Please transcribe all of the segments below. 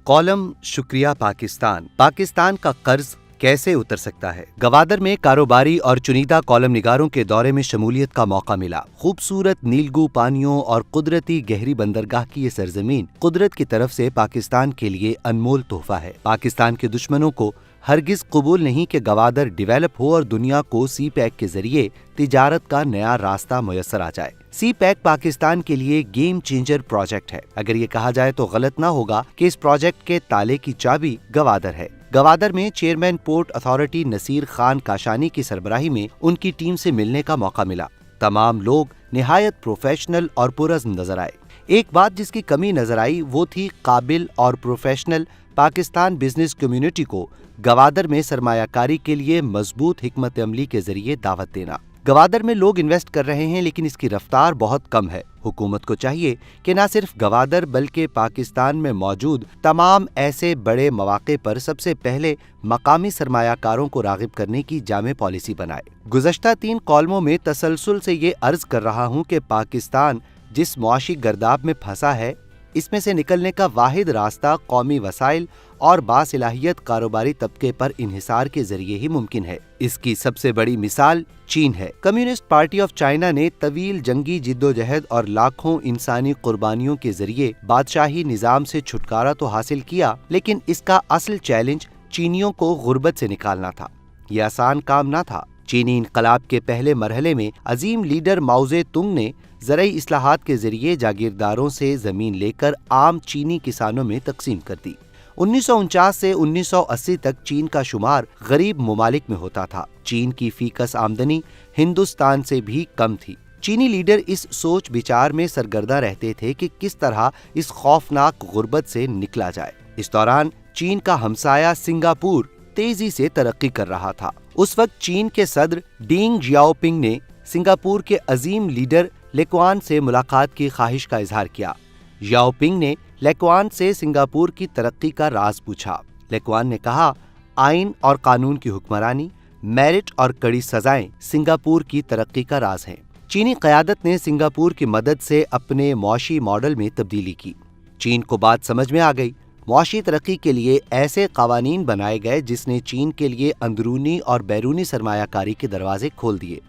Column शुक्रिया पाकिस्तान का कर्ज कैसे उतर सकता है। गवादर में कारोबारी और चुनिंदा कॉलम निगारों के दौरे में शमूलियत का मौका मिला। खूबसूरत नीलगू पानियों और कुदरती गहरी बंदरगाह की ये सरजमीन कुदरत की तरफ से पाकिस्तान के लिए अनमोल तोहफा है। पाकिस्तान के दुश्मनों को हरगिज कबूल नहीं कि गवादर डेवलप हो और दुनिया को सी पैक के जरिए तिजारत का नया रास्ता मुयस्सर आ जाए। सी पैक पाकिस्तान के लिए गेम चेंजर प्रोजेक्ट है। अगर ये कहा जाए तो गलत ना होगा कि इस प्रोजेक्ट के ताले की चाबी गवादर है। गवादर में chairman port authority Naseer Khan Kashani की सरबराही में उनकी टीम से मिलने का मौका मिला। तमाम लोग निहायत प्रोफेशनल और पुरज़्म नजर आए। एक बात जिसकी कमी नजर आई वो थी काबिल और प्रोफेशनल पाकिस्तान बिजनेस कम्युनिटी को गवादर में सरमायाकारी के लिए मजबूत हिकमत अमली के जरिए दावत देना। गवादर में लोग इन्वेस्ट कर रहे हैं लेकिन इसकी रफ्तार बहुत कम है। हुकूमत को चाहिए कि न सिर्फ गवादर बल्कि पाकिस्तान में मौजूद तमाम ऐसे बड़े मौके पर सबसे पहले मकामी सरमायाकारों को रागिब करने की जामे पॉलिसी बनाए। गुज़श्ता 3 कॉलमों में तसलसल से ये अर्ज कर रहा हूँ कि पाकिस्तान जिस मुआशी गर्दाब में फंसा है इसमें से निकलने का वाहिद रास्ता कौमी वसाइल और बासलाहियत कारोबारी तबके पर इन्हिसार के जरिए ही मुमकिन है। इसकी सबसे बड़ी मिसाल चीन है। कम्युनिस्ट पार्टी ऑफ चाइना ने तवील जंगी जिद्दोजहद और लाखों इंसानी कुर्बानियों के जरिए बादशाही निजाम से छुटकारा तो हासिल किया, लेकिन इसका असल चैलेंज चीनियों को गुर्बत से निकालना था। ये आसान काम ना था। चीनी इनकलाब के पहले मरहले में अजीम लीडर माओ जे तुंग ने ज़रई इस्लाहात के जरिए जागीरदारों से जमीन लेकर आम चीनी किसानों में तकसीम कर दी। 1949 से 1980 तक चीन का शुमार गरीब ममालिक में होता था। चीन की फीकस आमदनी हिंदुस्तान से भी कम थी। चीनी लीडर इस सोच विचार में सरगर्दा रहते थे कि किस तरह इस खौफनाक गुर्बत से निकला जाए। इस दौरान चीन का हमसाया सिंगापुर तेजी से तरक्की कर रहा था। उस वक्त चीन के सदर डेंग जियाओपिंग ने सिंगापुर के अजीम लीडर लेक्वान से मुलाकात की ख्वाहिश का इजहार किया। जियाओपिंग ने लेक्वान से सिंगापुर की तरक्की का राज पूछा। लेक्वान ने कहा, आइन और कानून की हुक्मरानी, मेरिट और कड़ी सजाएं सिंगापुर की तरक्की का राज हैं। चीनी क़यादत ने सिंगापुर की मदद से अपने मुआशी मॉडल में तब्दीली की। चीन को बात समझ में आ गई। मुआशी तरक्की के लिए ऐसे कवानीन बनाए गए जिसने चीन के लिए अंदरूनी और बैरूनी सरमायाकारी के दरवाजे खोल दिए।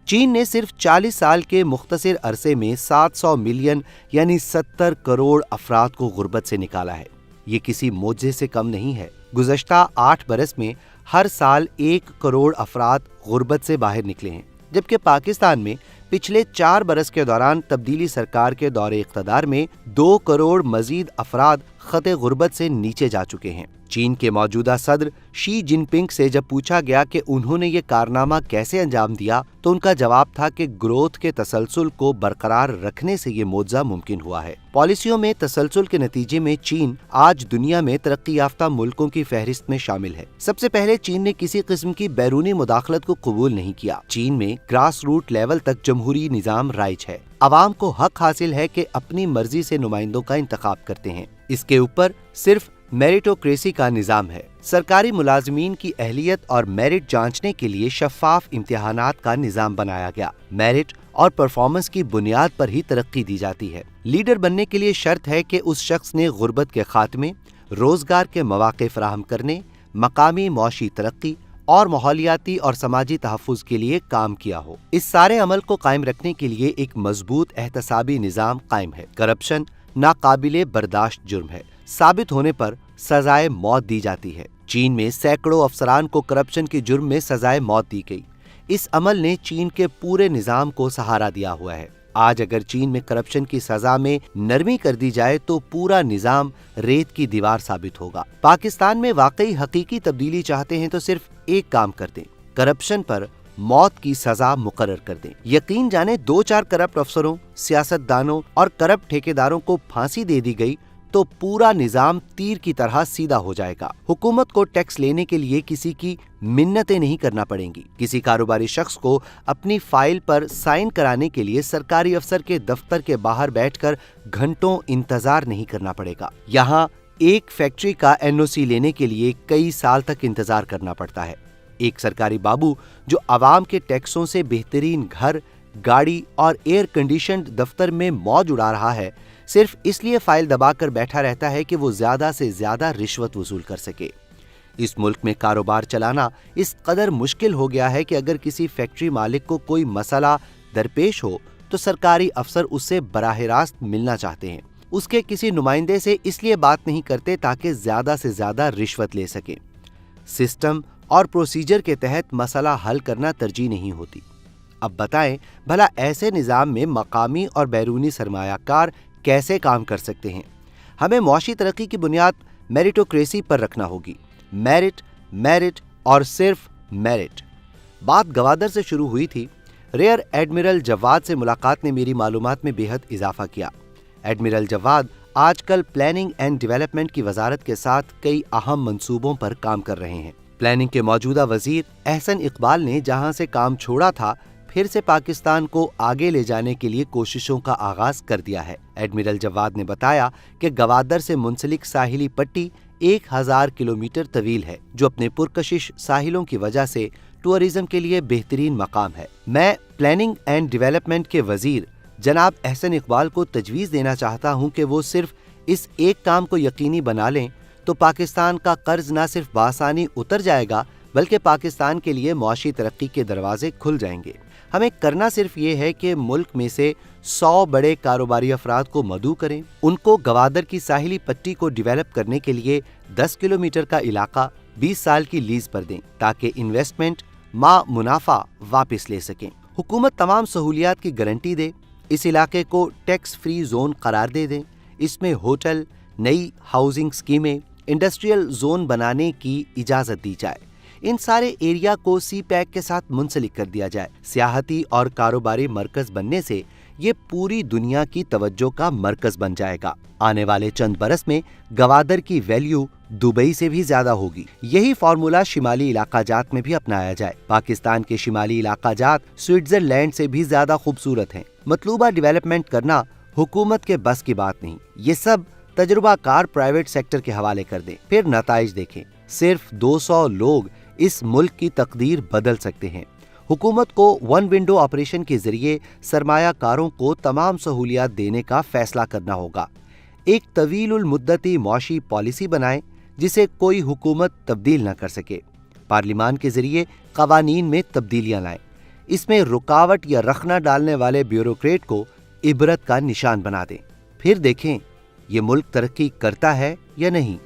चीन ने सिर्फ 40 साल के मुख्तसर अरसे में 700 मिलियन यानी 70 करोड़ अफराद को गुर्बत से निकाला है। ये किसी मोजे से कम नहीं है। गुज़श्ता 8 बरस में हर साल 1 करोड़ अफराद गुर्बत से बाहर निकले हैं, जबकि पाकिस्तान में पिछले 4 बरस के दौरान तब्दीली सरकार के दौरे इख्तदार में 2 करोड़ मजीद अफराद खते गुर्बत से नीचे जा चुके हैं। चीन के मौजूदा सदर शी जिनपिंग से जब पूछा गया कि उन्होंने ये कारनामा कैसे अंजाम दिया तो उनका जवाब था कि ग्रोथ के तसलसल को बरकरार रखने से ये मोजा मुमकिन हुआ है। पॉलिसियों में तसलसल के नतीजे में चीन आज दुनिया में तरक्की याफ्ता मुल्कों की फहरिस्त में शामिल है। सबसे पहले चीन ने किसी किस्म की बैरूनी मुदाखलत को कबूल नहीं किया। चीन में ग्रास रूट लेवल तक जमहूरी निजाम राइज है। अवाम को हक हासिल है कि अपनी मर्जी से नुमाइंदों का इंतखाब करते हैं। इसके ऊपर सिर्फ मेरिटोक्रेसी का निजाम है। सरकारी मुलाजमीन की अहलियत और मेरिट जांचने के लिए शफाफ इम्तिहानात का निजाम बनाया गया। मेरिट और परफॉर्मेंस की बुनियाद पर ही तरक्की दी जाती है। लीडर बनने के लिए शर्त है कि उस शख्स ने गुर्बत के खात्मे, रोजगार के मौके फराहम करने, मकामी मुआशी तरक्की और माहौलियाती और समाजी तहफ़्फ़ुज़ के लिए काम किया हो। इस सारे अमल को कायम रखने के लिए एक मजबूत एहतसाबी निजाम कायम है। करप्शन नाकाबिले बर्दाश्त जुर्म है। साबित होने पर सजाए मौत दी जाती है। चीन में सैकड़ों अफसरान को करप्शन के जुर्म में सजाए मौत दी गई। इस अमल ने चीन के पूरे निजाम को सहारा दिया हुआ है। आज अगर चीन में करप्शन की सजा में नरमी कर दी जाए तो पूरा निजाम रेत की दीवार साबित होगा। पाकिस्तान में वाकई हकीकी तब्दीली चाहते हैं तो सिर्फ एक काम कर दें, करप्शन पर मौत की सजा मुकर्रर कर दें। यकीन जाने 2-4 करप्ट अफसरों, सियासतदानों और करप्ट ठेकेदारों को फांसी दे दी गई तो पूरा निजाम तीर की तरह सीधा हो जाएगा। हुकूमत को टैक्स लेने के लिए किसी की मिन्नतें नहीं करना पड़ेंगी। किसी कारोबारी शख्स को अपनी फाइल पर साइन कराने के लिए सरकारी अफसर के दफ्तर के बाहर बैठकर घंटों इंतजार नहीं करना पड़ेगा। यहाँ एक फैक्ट्री का एनओसी लेने के लिए कई साल तक इंतजार करना पड़ता है। एक सरकारी बाबू जो आवाम के टैक्सों से बेहतरीन घर, गाड़ी और एयर कंडीशन्ड दफ्तर में मौज उड़ा रहा है, صرف اس لیے فائل دبا کر بیٹھا رہتا ہے کہ وہ زیادہ سے زیادہ رشوت وصول کر سکے۔ اس ملک میں کاروبار چلانا اس قدر مشکل ہو گیا ہے کہ اگر کسی فیکٹری مالک کو کوئی مسئلہ درپیش ہو تو سرکاری افسر اس سے براہ راست ملنا چاہتے ہیں، اس کے کسی نمائندے سے اس لیے بات نہیں کرتے تاکہ زیادہ سے زیادہ رشوت لے سکیں۔ سسٹم اور پروسیجر کے تحت مسئلہ حل کرنا ترجیح نہیں ہوتی۔ اب بتائیں بھلا ایسے نظام میں مقامی اور بیرونی سرمایہ کار کیسے کام کر سکتے ہیں؟ ہمیں معاشی ترقی کی بنیاد میریٹوکریسی پر رکھنا ہوگی۔ میرٹ، میرٹ اور صرف میرٹ۔ بات گوادر سے شروع ہوئی تھی۔ ریئر ایڈمرل جواد سے ملاقات نے میری معلومات میں بے حد اضافہ کیا۔ ایڈمرل جواد آج کل پلاننگ اینڈ ڈیولپمنٹ کی وزارت کے ساتھ کئی اہم منصوبوں پر کام کر رہے ہیں۔ پلاننگ کے موجودہ وزیر احسن اقبال نے جہاں سے کام چھوڑا تھا پھر سے پاکستان کو آگے لے جانے کے لیے کوششوں کا آغاز کر دیا ہے۔ ایڈمرل جواد نے بتایا کہ گوادر سے منسلک ساحلی پٹی 1000 کلومیٹر طویل ہے، جو اپنے پرکشش ساحلوں کی وجہ سے ٹورزم کے لیے بہترین مقام ہے۔ میں پلاننگ اینڈ ڈیولپمنٹ کے وزیر جناب احسن اقبال کو تجویز دینا چاہتا ہوں کہ وہ صرف اس ایک کام کو یقینی بنا لیں تو پاکستان کا قرض نہ صرف بآسانی اتر جائے گا بلکہ پاکستان کے لیے معاشی ترقی کے دروازے کھل جائیں گے۔ ہمیں کرنا صرف یہ ہے کہ ملک میں سے 100 بڑے کاروباری افراد کو مدعو کریں، ان کو گوادر کی ساحلی پٹی کو ڈیولپ کرنے کے لیے 10 کلومیٹر کا علاقہ 20 سال کی لیز پر دیں تاکہ انویسٹمنٹ ما منافع واپس لے سکیں۔ حکومت تمام سہولیات کی گارنٹی دے، اس علاقے کو ٹیکس فری زون قرار دے دیں، اس میں ہوٹل، نئی ہاؤسنگ اسکیمیں، انڈسٹریل زون بنانے کی اجازت دی جائے۔ ان سارے ایریا کو سی پیک کے ساتھ منسلک کر دیا جائے۔ سیاحتی اور کاروباری مرکز بننے سے یہ پوری دنیا کی توجہ کا مرکز بن جائے گا۔ آنے والے چند برس میں گوادر کی ویلیو دبئی سے بھی زیادہ ہوگی۔ یہی فارمولا شمالی علاقہ جات میں بھی اپنایا جائے۔ پاکستان کے شمالی علاقہ جات سوئٹزرلینڈ سے بھی زیادہ خوبصورت ہیں۔ مطلوبہ ڈیولپمنٹ کرنا حکومت کے بس کی بات نہیں، یہ سب تجربہ کار پرائیویٹ سیکٹر کے حوالے کر دیں، پھر نتائج دیکھیں۔ صرف 200 لوگ اس ملک کی تقدیر بدل سکتے ہیں۔ حکومت کو ون ونڈو آپریشن کے ذریعے سرمایہ کاروں کو تمام سہولیات دینے کا فیصلہ کرنا ہوگا۔ ایک طویل المدتی معاشی پالیسی بنائیں جسے کوئی حکومت تبدیل نہ کر سکے۔ پارلیمان کے ذریعے قوانین میں تبدیلیاں لائیں۔ اس میں رکاوٹ یا رخنہ ڈالنے والے بیوروکریٹ کو عبرت کا نشان بنا دیں۔ پھر دیکھیں یہ ملک ترقی کرتا ہے یا نہیں۔